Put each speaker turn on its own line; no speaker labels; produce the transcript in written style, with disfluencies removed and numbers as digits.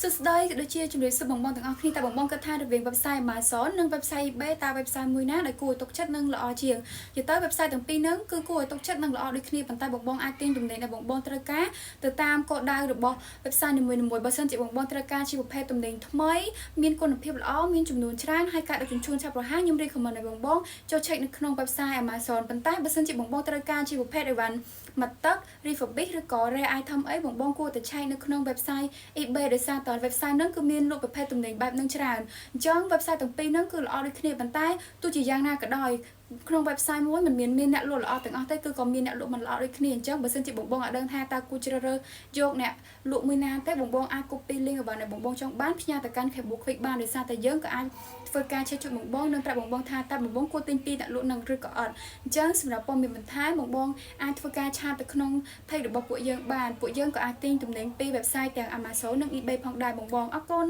សួស្តីដូចជាជំរាបសួរបងទាំងអស់គ្នាតែបងគិតថារវាង website Amazon និង website eBay តើ website មួយណាដែលគួរឲ្យទុកចិត្តនិងល្អជាងនិយាយទៅ website ទាំងពីរហ្នឹងគឺគួរឲ្យទុកចិត្តនិងល្អដូចគ្នាប៉ុន្តែបងអាចទិញទំនិញដែលបងត្រូវការទៅតាមគោលដៅរបស់ website នីមួយៗបើសិនជាបងត្រូវការជាប្រភេទទំនិញថ្មីមានគុណភាពល្អមានចំនួនច្រើនហើយការដឹកជញ្ជូនឆាប់រហ័សខ្ញុំ recommend ឲ្យបងចូល check នៅក្នុង website Amazon ប៉ុន្តែបើសិនជាបងត្រូវការជាប្រភេទអីវ៉ាន់មកទឹក refurbish ឬក៏ rare item អីបងគួរតែ check នៅក្នុង website eBay ដោយសារតើ website ហ្នឹងគឺមានលក់ប្រភេទទំនិញបែបហ្នឹងច្រើនអញ្ចឹង website ទាំងពីរហ្នឹងគឺល្អដូចគ្នាប៉ុន្តែទោះជាយ៉ាងណាក៏ដោយក្នុង website មួយមិនមានអ្នកលក់ល្អទាំងអស់ទេគឺក៏មានអ្នកលក់មិនល្អដូចគ្នាអញ្ចឹងបើសិនជាបងអត់ដឹងថាតើគួរជ្រើសរើសយកអ្នកលក់មួយណាទេបងអាច copy link របស់អ្នកបងចង់បានផ្ញើទៅកាន់ Facebook វិញបានដោយសារតែយើងក៏អាចធ្វើការជិះជួយបងនិងប្រាប់បងថាតើបងគួរទិញពីអ្នកលក់នឹងឬក៏អត់អញ្ចឹងសម្រាប់ព័ត៌មានបន្ថែមបងអាចធ្វើការឆាតទៅក្នុង page របស់ពួកយើងបានពួកយើងក៏អាចទិញទំនិញពី website ទាំង Amazon និង eBay ផងដែរបងអរគុណ